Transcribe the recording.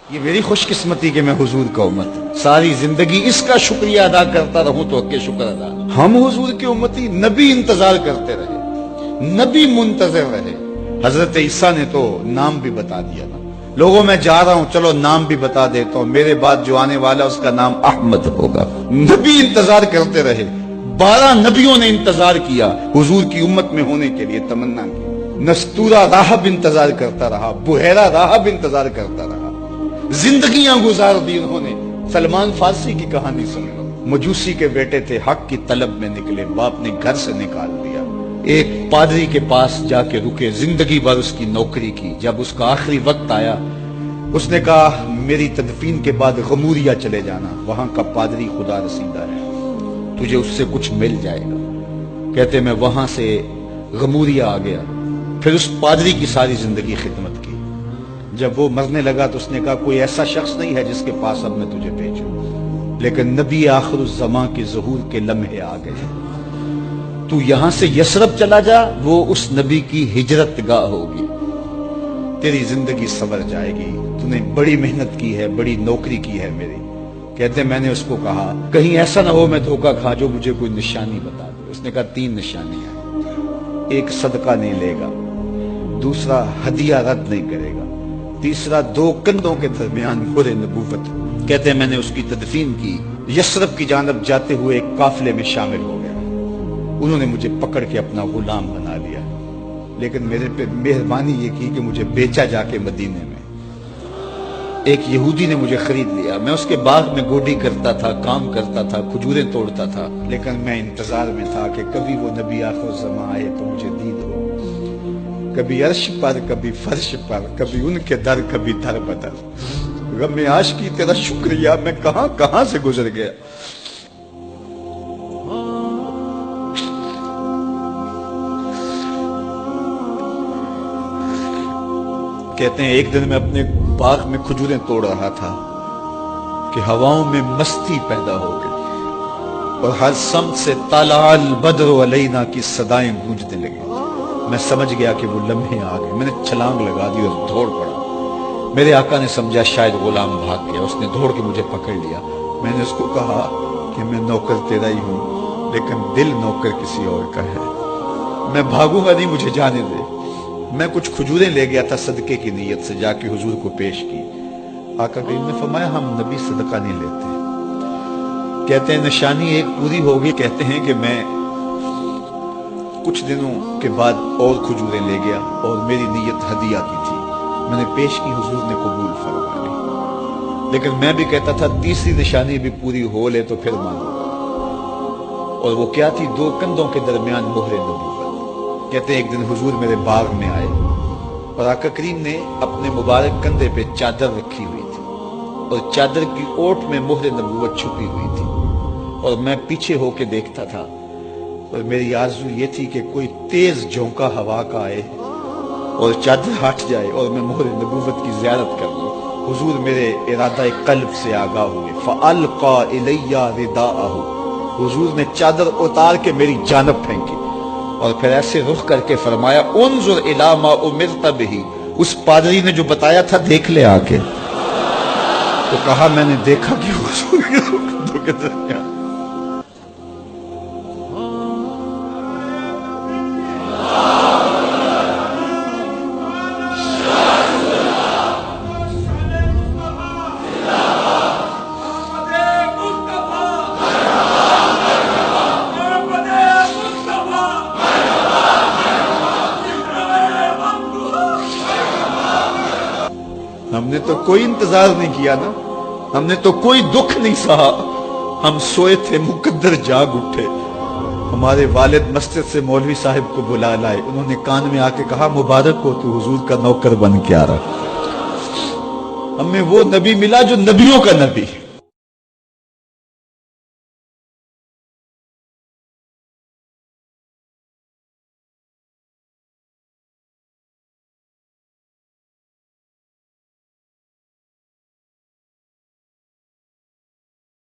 یہ میری خوش قسمتی کہ میں حضور کا امت ساری زندگی اس کا شکریہ ادا کرتا رہوں تو کہ شکر ادا. ہم حضور کی امتی، نبی انتظار کرتے رہے، نبی منتظر رہے. حضرت عیسیٰ نے تو نام بھی بتا دیا نا، لوگوں میں جا رہا ہوں چلو نام بھی بتا دیتا ہوں، میرے بعد جو آنے والا اس کا نام احمد ہوگا. نبی انتظار کرتے رہے، 12 نبیوں نے انتظار کیا حضور کی امت میں ہونے کے لیے، تمنا کی. نستورہ راہب انتظار کرتا رہا، بحیرہ راہب انتظار کرتا رہا، زندگیاں گزار دی انہوں نے. سلمان فارسی کی کہانی سن لو، مجوسی کے بیٹے تھے، حق کی طلب میں نکلے، باپ نے گھر سے نکال دیا. ایک پادری کے پاس جا کے رکے، زندگی بھر اس کی نوکری کی. جب اس کا آخری وقت آیا اس نے کہا میری تدفین کے بعد غموریا چلے جانا، وہاں کا پادری خدا رسیدہ ہے، تجھے اس سے کچھ مل جائے گا. کہتے میں وہاں سے غموریا آ گیا، پھر اس پادری کی ساری زندگی خدمت کی. جب وہ مرنے لگا تو اس نے کہا کوئی ایسا شخص نہیں ہے جس کے پاس اب میں تجھے بھیجوں، لیکن نبی آخر الزمان کے ظہور کے لمحے آ گئے. تو یہاں سے یثرب چلا جا، وہ اس نبی کی ہجرت گاہ ہوگی، تیری زندگی سنور جائے گی، تو نے بڑی محنت کی ہے، بڑی نوکری کی ہے میری. کہتے میں نے اس کو کہا کہیں ایسا نہ ہو میں دھوکہ کھا جو مجھے کوئی نشانی بتا دے. اس نے کہا 3 نشانیاں، ایک صدقہ نہیں لے گا، دوسرا ہدیہ رد نہیں کرے گا، تیسرا 2 کندھوں کے درمیان مہر نبوت. کہتے ہیں میں نے اس کی تدفین کی، یثرب کی جانب جاتے ہوئے ایک قافلے میں شامل ہو گیا. انہوں نے مجھے پکڑ کے اپنا غلام بنا لیا، لیکن میرے پہ مہربانی یہ کی کہ مجھے بیچا جا کے مدینے میں. ایک یہودی نے مجھے خرید لیا، میں اس کے باغ میں گوڈی کرتا تھا، کام کرتا تھا، کھجوریں توڑتا تھا، لیکن میں انتظار میں تھا کہ کبھی وہ نبی آخر الزمان آئے تو مجھے دید ہو. کبھی عرش پر، کبھی فرش پر، کبھی ان کے در، کبھی در بدر. غم عاشقی تیرا شکریہ میں کہاں کہاں سے گزر گیا. کہتے ہیں ایک دن میں اپنے باغ میں کھجوریں توڑ رہا تھا کہ ہواؤں میں مستی پیدا ہو گئی اور ہر سمت سے طلع البدر علینا کی صدائیں گونجنے لگی. میں سمجھ گیا کہ وہ لمحے آ گئے. میں نے چھلانگ لگا دی اور دوڑ پڑا. میرے آقا نے سمجھا شاید غلام بھاگ گیا، اس نے دوڑ کے مجھے پکڑ لیا. میں نے اس کو کہا کہ میں نوکر تیرا ہی ہوں، لیکن دل نوکر کسی اور کا ہے، میں بھاگوں گا نہیں، مجھے جانے دے. میں کچھ کھجوریں لے گیا تھا صدقے کی نیت سے، جا کے حضور کو پیش کی. آقا کریم نے فرمایا ہم نبی صدقہ نہیں لیتے. کہتے ہیں نشانی ایک پوری ہوگی. کہتے ہیں کہ میں کچھ دنوں کے بعد اور کھجوریں لے گیا اور میری نیت ہدیہ کی تھی، میں نے پیش کی، حضور نے قبول فرما لی. لیکن میں بھی کہتا تھا تیسری نشانی بھی پوری ہو لے تو پھر مانوں گا. اور وہ کیا تھی؟ 2 کندھوں کے درمیان مہر نبوت. کہتے ہیں ایک دن حضور میرے باغ میں آئے اور آقا کریم نے اپنے مبارک کندھے پہ چادر رکھی ہوئی تھی اور چادر کی اوٹ میں مہر نبوت چھپی ہوئی تھی، اور میں پیچھے ہو کے دیکھتا تھا. اور میری آرزو یہ تھی کہ کوئی تیز جھونکا ہوا کا آئے اور چادر ہٹ جائے اور میں مہر نبوت کی زیارت کر لوں. حضور میرے ارادہ قلب سے آگاہ ہوئے. فَأَلْقَى إِلَيَّ رِدَاءَهُ، حضور نے چادر اتار کے میری جانب پھینکی اور پھر ایسے رخ کر کے فرمایا انظر الی ما امرت بہ. اس پادری نے جو بتایا تھا دیکھ لے آ کے. تو کہا میں نے دیکھا کہ حضور کے کندھوں کے درمیان. ہم نے تو کوئی انتظار نہیں کیا نا، ہم نے تو کوئی دکھ نہیں سہا. ہم سوئے تھے، مقدر جاگ اٹھے. ہمارے والد مسجد سے مولوی صاحب کو بلا لائے. انہوں نے کان میں آ کے کہا مبارک ہو تو حضور کا نوکر بن کے آ رہا. ہمیں وہ نبی ملا جو نبیوں کا نبی.